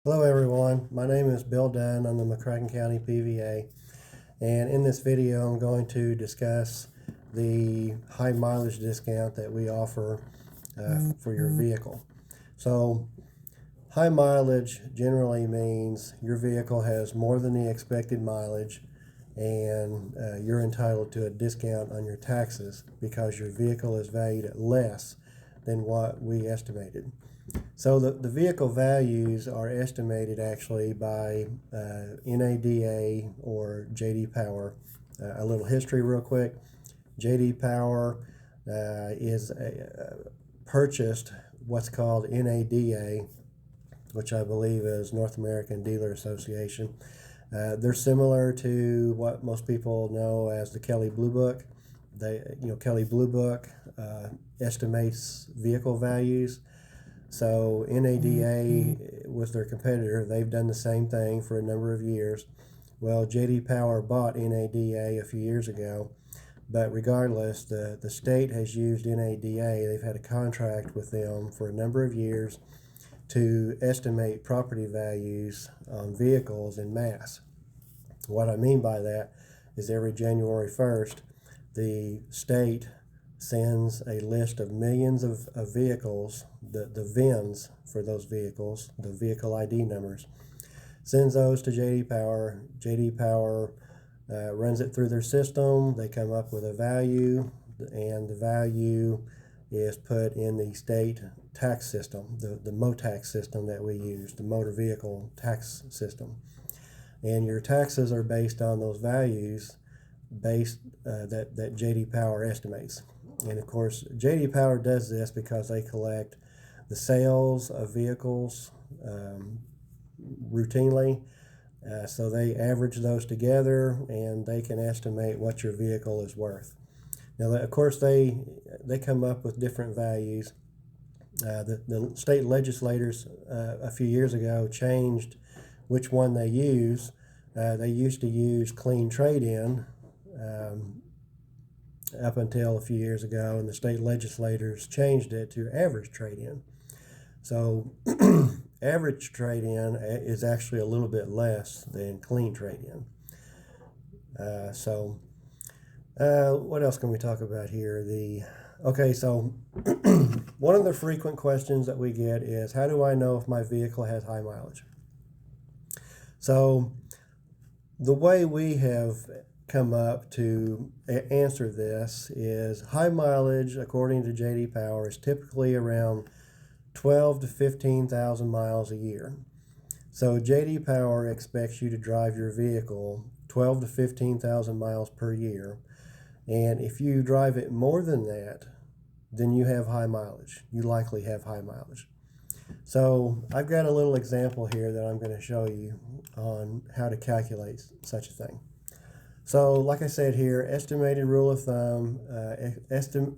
Hello everyone, my name is Bill Dunn. I'm the McCracken County PVA, and in this video I'm going to discuss the high mileage discount that we offer for your vehicle. So high mileage generally means your vehicle has more than the expected mileage, and you're entitled to a discount on your taxes because your vehicle is valued at less than what we estimated. So the vehicle values are estimated actually by NADA or JD Power. A little history real quick. JD Power is purchased what's called NADA, which I believe is North American Dealer Association. They're similar to what most people know as the Kelley Blue Book. Kelley Blue Book estimates vehicle values. So NADA was their competitor. They've done the same thing for a number of years. Well, JD Power bought NADA a few years ago, but regardless, the state has used NADA. They've had a contract with them for a number of years to estimate property values on vehicles en masse. What I mean by that is every January 1st, the state sends a list of millions of vehicles, the VINs for those vehicles, the vehicle ID numbers, sends those to JD Power. JD Power runs it through their system. They come up with a value, and the value is put in the state tax system, the MOTAX system that we use, the motor vehicle tax system. And your taxes are based on those values that JD Power estimates. And of course, JD Power does this because they collect the sales of vehicles routinely. So they average those together and they can estimate what your vehicle is worth. Now, of course, they come up with different values. The state legislators a few years ago changed which one they use. They used to use clean trade-in up until a few years ago, and the state legislators changed it to average trade-in. So average trade-in is actually a little bit less than clean trade-in. What else can we talk about here? So one of the frequent questions that we get is, how do I know if my vehicle has high mileage? So the way we have come up to answer this is high mileage, according to JD Power, is typically around 12 to 15,000 miles a year. So JD Power expects you to drive your vehicle 12 to 15,000 miles per year. And if you drive it more than that, then you have high mileage. You likely have high mileage. So I've got a little example here that I'm going to show you on how to calculate such a thing. So like I said here, estimated rule of thumb,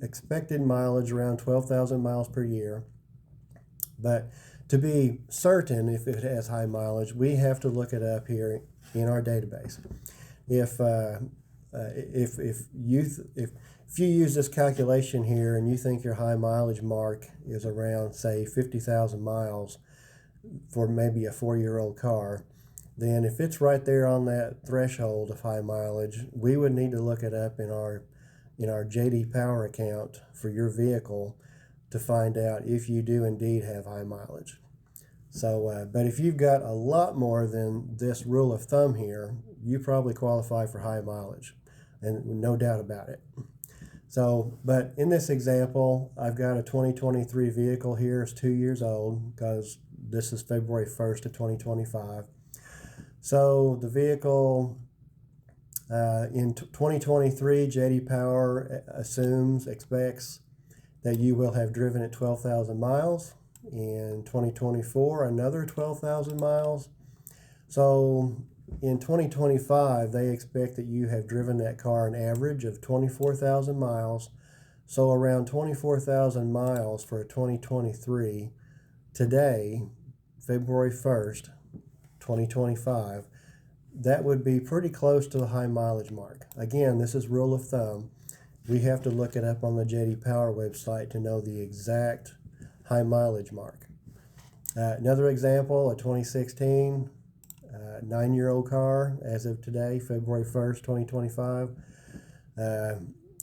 expected mileage around 12,000 miles per year. But to be certain if it has high mileage, we have to look it up here in our database. If you use this calculation here and you think your high mileage mark is around, say, 50,000 miles for maybe a 4-year-old car, then if it's right there on that threshold of high mileage, we would need to look it up in our JD Power account for your vehicle to find out if you do indeed have high mileage. So, but if you've got a lot more than this rule of thumb here, you probably qualify for high mileage, and no doubt about it. So, but in this example, I've got a 2023 vehicle here. It's 2 years old because this is February 1st of 2025. So the vehicle in 2023, JD Power expects that you will have driven at 12,000 miles. In 2024, another 12,000 miles. So in 2025, they expect that you have driven that car an average of 24,000 miles. So around 24,000 miles for 2023. Today, February 1st, 2025, that would be pretty close to the high mileage mark. Again, this is rule of thumb. We have to look it up on the JD Power website to know the exact high mileage mark. Another example, a 2016 9-year-old car as of today, February 1st, 2025.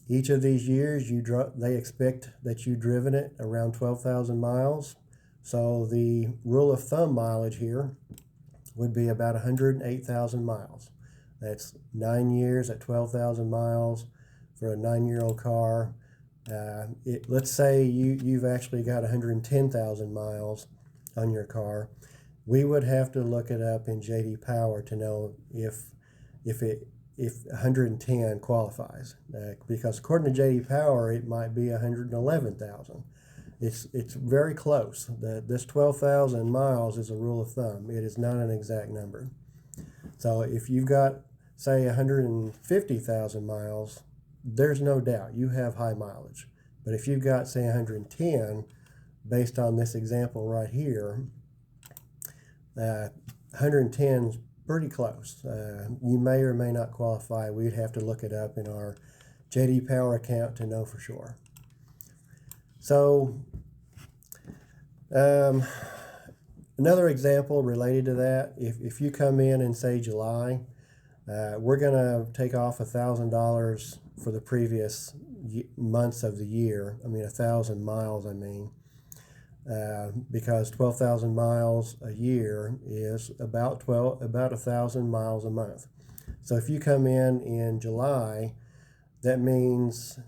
Each of these years, they expect that you've driven it around 12,000 miles. So the rule of thumb mileage here would be about 108,000 miles. That's 9 years at 12,000 miles for a 9-year-old car. Let's say you've actually got 110,000 miles on your car. We would have to look it up in J.D. Power to know if 110 qualifies, because according to J.D. Power, it might be 111,000. It's very close. This 12,000 miles is a rule of thumb. It is not an exact number. So if you've got, say, 150,000 miles, there's no doubt you have high mileage. But if you've got, say, 110, based on this example right here, 110 is pretty close. You may or may not qualify. We'd have to look it up in our J.D. Power account to know for sure. So another example related to that, if you come in and say July, we're going to take off $1,000 for the previous months of the year. 1,000 miles, because 12,000 miles a year is about 1,000 miles a month. So if you come in July, that means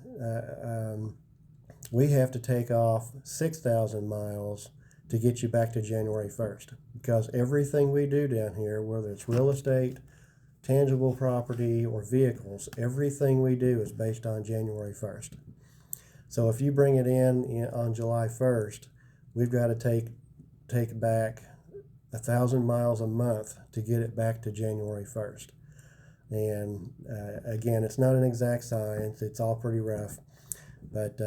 we have to take off 6,000 miles to get you back to January 1st, because everything we do down here, whether it's real estate, tangible property, or vehicles, everything we do is based on January 1st. So if you bring it in on July 1st, we've got to take back 1,000 miles a month to get it back to January 1st. And again, it's not an exact science. It's all pretty rough. But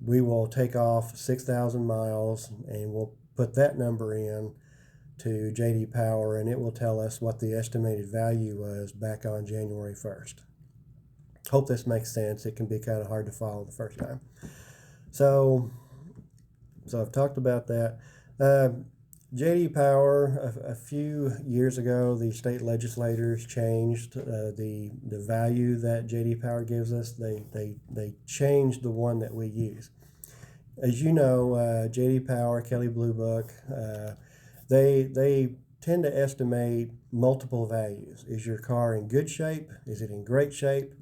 we will take off 6,000 miles, and we'll put that number in to J.D. Power, and it will tell us what the estimated value was back on January 1st. Hope this makes sense. It can be kind of hard to follow the first time. So I've talked about that. J.D. Power, a few years ago, the state legislators changed the value that J.D. Power gives us. They changed the one that we use. As you know, J.D. Power, Kelley Blue Book, they tend to estimate multiple values. Is your car in good shape? Is it in great shape?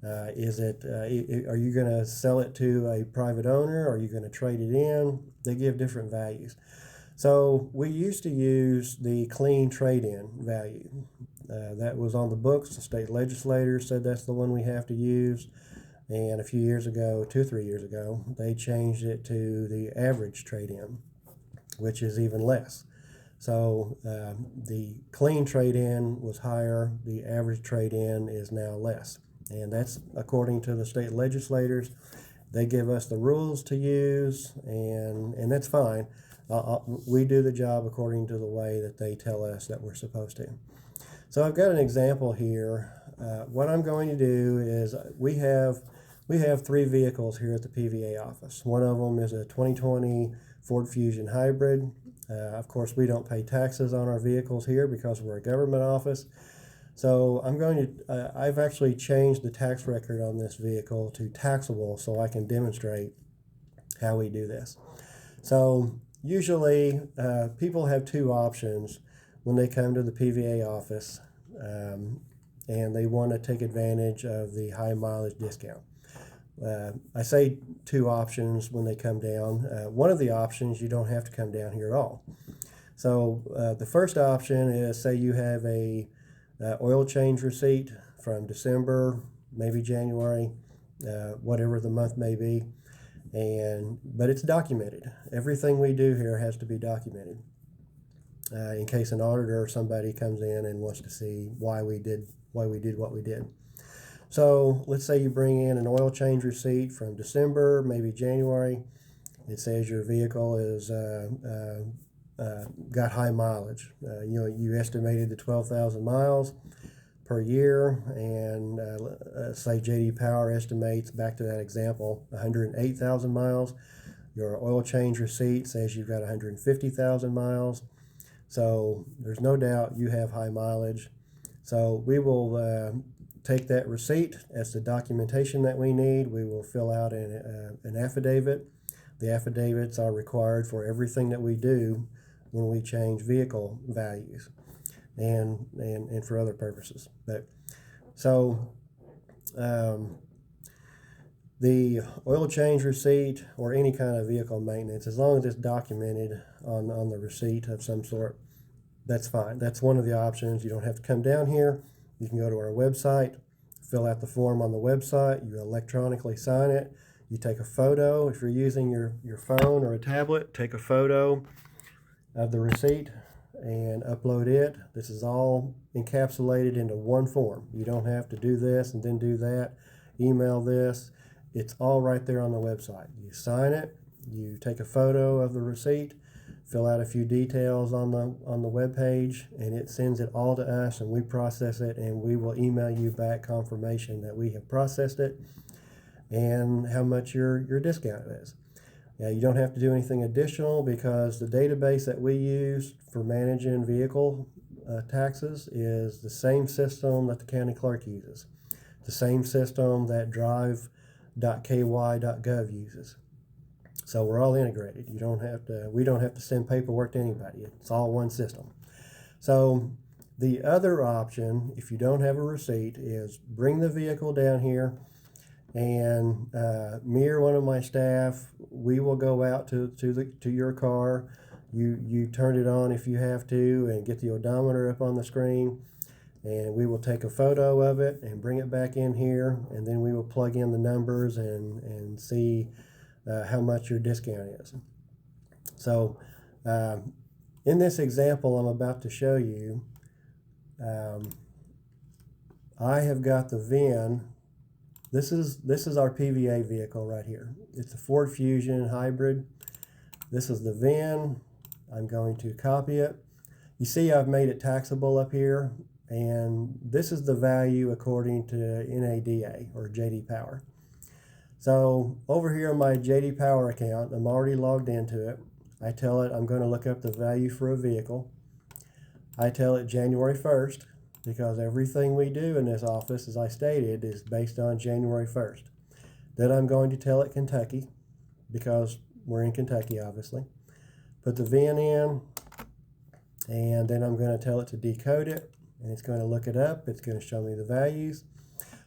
Are you going to sell it to a private owner? Are you going to trade it in? They give different values. So we used to use the clean trade-in value. That was on the books. The state legislators said that's the one we have to use. And a few years ago, 2 or 3 years ago, they changed it to the average trade-in, which is even less. So the clean trade-in was higher. The average trade-in is now less. And that's according to the state legislators. They give us the rules to use, and that's fine. We do the job according to the way that they tell us that we're supposed to. So I've got an example here. What I'm going to do is we have 3 vehicles here at the PVA office. One of them is a 2020 Ford Fusion Hybrid. Of course, we don't pay taxes on our vehicles here because we're a government office. So I've actually changed the tax record on this vehicle to taxable so I can demonstrate how we do this. So usually people have 2 options when they come to the PVA office and they want to take advantage of the high mileage discount. I say 2 options when they come down. One of the options, you don't have to come down here at all. So the first option is, say you have a oil change receipt from December, maybe January, whatever the month may be, but it's documented. Everything we do here has to be documented in case an auditor or somebody comes in and wants to see why we did what we did. So let's say you bring in an oil change receipt from December, maybe January. It says your vehicle is got high mileage. You estimated the 12,000 miles per year, and say J.D. Power estimates, back to that example, 108,000 miles. Your oil change receipt says you've got 150,000 miles. So there's no doubt you have high mileage. So we will take that receipt as the documentation that we need. We will fill out an affidavit. The affidavits are required for everything that we do when we change vehicle values and for other purposes. The oil change receipt or any kind of vehicle maintenance, as long as it's documented on the receipt of some sort, that's fine. That's one of the options. You don't have to come down here. You can go to our website, fill out the form on the website, you electronically sign it, you take a photo. If you're using your phone or a tablet, take a photo of the receipt and upload it. This is all encapsulated into one form. You don't have to do this and then do that, email this. It's all right there on the website. You sign it, you take a photo of the receipt, fill out a few details on the web page, and it sends it all to us, and we process it, and we will email you back confirmation that we have processed it and how much your discount is. Now, you don't have to do anything additional because the database that we use for managing vehicle taxes is the same system that the county clerk uses, the same system that drive.ky.gov uses. So we're all integrated. We don't have to send paperwork to anybody. It's all one system. So the other option, if you don't have a receipt, is bring the vehicle down here, and me or one of my staff, we will go out to your car. You turn it on if you have to, and get the odometer up on the screen, and we will take a photo of it and bring it back in here, and then we will plug in the numbers and see how much your discount is. So in this example I'm about to show you, I have got the VIN. This is our PVA vehicle right here. It's a Ford Fusion hybrid. This is the VIN. I'm going to copy it. You see I've made it taxable up here, and this is the value according to NADA or JD Power. So over here on my JD Power account, I'm already logged into it. I tell it I'm going to look up the value for a vehicle. I tell it January 1st because everything we do in this office, as I stated, is based on January 1st. Then I'm going to tell it Kentucky because we're in Kentucky, obviously. Put the VIN in, and then I'm going to tell it to decode it, and it's going to look it up. It's going to show me the values.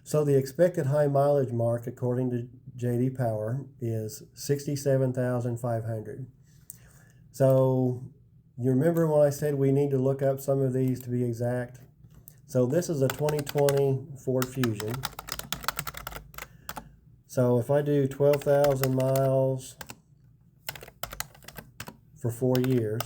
So the expected high mileage mark, according to JD Power, is 67,500. So you remember when I said we need to look up some of these to be exact? So this is a 2020 Ford Fusion. So if I do 12,000 miles for 4 years,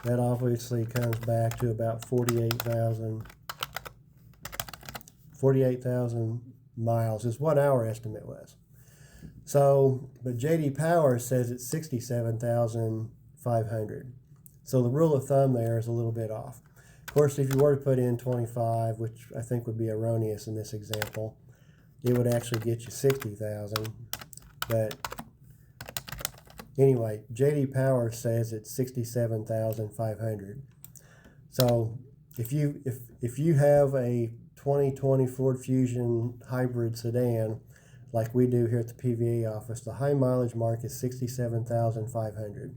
that obviously comes back to about 48,000 miles is what our estimate was. So, but JD Power says it's 67,500. So the rule of thumb there is a little bit off. Of course, if you were to put in 25, which I think would be erroneous in this example, it would actually get you 60,000. But anyway, JD Power says it's 67,500. So if you have a 2020 Ford Fusion hybrid sedan like we do here at the PVA office, the high mileage mark is 67,500.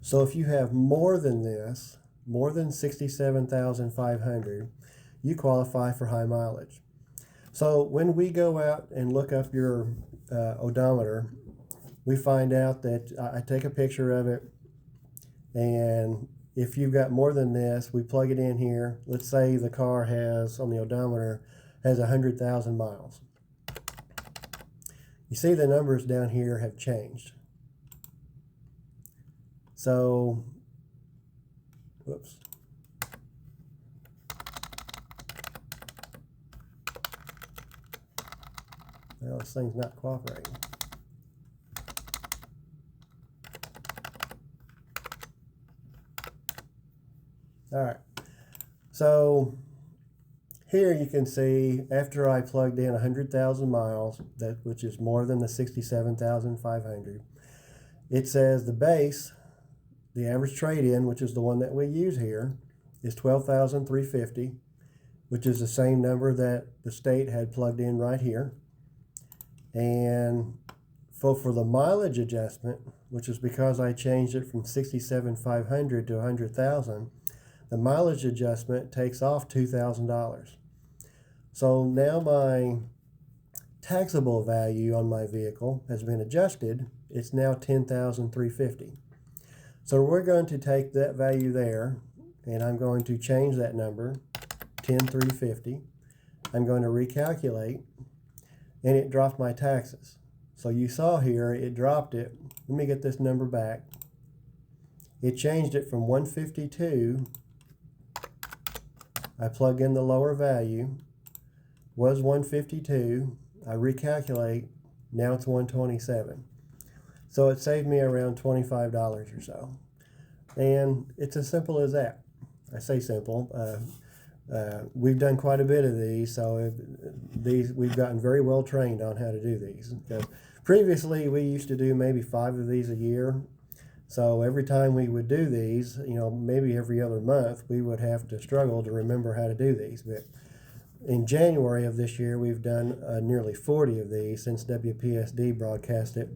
So if you have more than this, more than 67,500, you qualify for high mileage. So when we go out and look up your odometer, we find out that I take a picture of it, and if you've got more than this, we plug it in here. Let's say the car has, on the odometer, has 100,000 miles. You see the numbers down here have changed. So, whoops. Well, this thing's not cooperating. All right. So here you can see after I plugged in 100,000 miles, which is more than the 67,500, it says the base, the average trade-in, which is the one that we use here, is 12,350, which is the same number that the state had plugged in right here. And for the mileage adjustment, which is because I changed it from 67,500 to 100,000, the mileage adjustment takes off $2,000. So now my taxable value on my vehicle has been adjusted. It's now 10,350. So we're going to take that value there, and I'm going to change that number, 10,350. I'm going to recalculate, and it dropped my taxes. So you saw here, it dropped it. Let me get this number back. It changed it from 152. I plug in the lower value, was 152. I recalculate, now it's 127. So it saved me around $25 or so. And it's as simple as that. I say simple. We've done quite a bit of these, so we've gotten very well trained on how to do these. Because previously, we used to do maybe 5 of these a year. So every time we would do these, maybe every other month, we would have to struggle to remember how to do these. But in January of this year, we've done nearly 40 of these since WPSD broadcast it.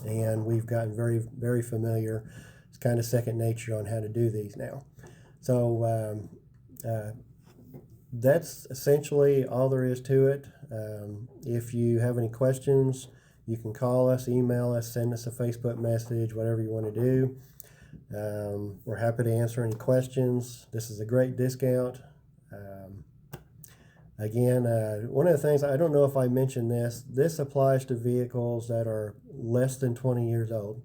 And we've gotten very, very familiar. It's kind of second nature on how to do these now. So that's essentially all there is to it. If you have any questions, you can call us, email us, send us a Facebook message, whatever you want to do. We're happy to answer any questions. This is a great discount. Again, one of the things, I don't know if I mentioned this applies to vehicles that are less than 20 years old.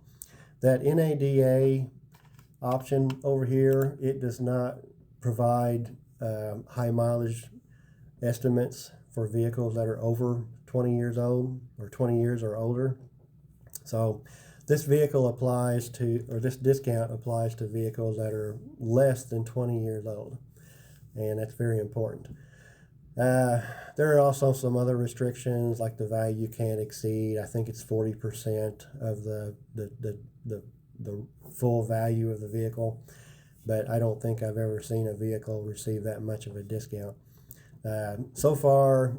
That NADA option over here, it does not provide high mileage estimates for vehicles that are over 20 years old or 20 years or older. So this vehicle applies to, or this discount applies to vehicles that are less than 20 years old. And that's very important. There are also some other restrictions, like the value you can't exceed. I think it's 40% of the full value of the vehicle, but I don't think I've ever seen a vehicle receive that much of a discount. So far,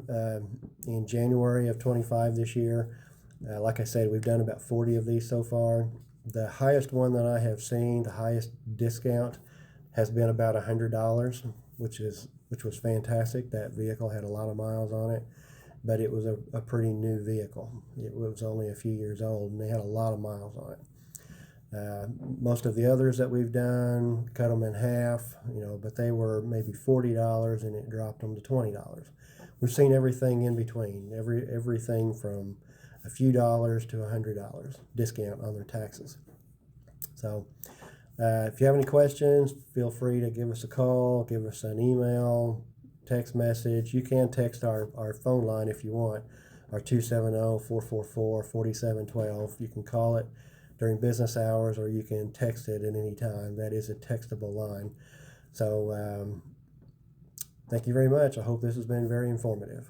in January of 25 this year, like I said, we've done about 40 of these so far. The highest one that I have seen, the highest discount, has been about $100, which was fantastic. That vehicle had a lot of miles on it, but it was a pretty new vehicle. It was only a few years old, and they had a lot of miles on it. Most of the others that we've done, cut them in half, but they were maybe $40, and it dropped them to $20. We've seen everything in between, everything from a few dollars to $100 discount on their taxes. So if you have any questions, feel free to give us a call, give us an email, text message. You can text our phone line if you want, our 270-444-4712. You can call it during business hours, or you can text it at any time. That is a textable line. So thank you very much. I hope this has been very informative.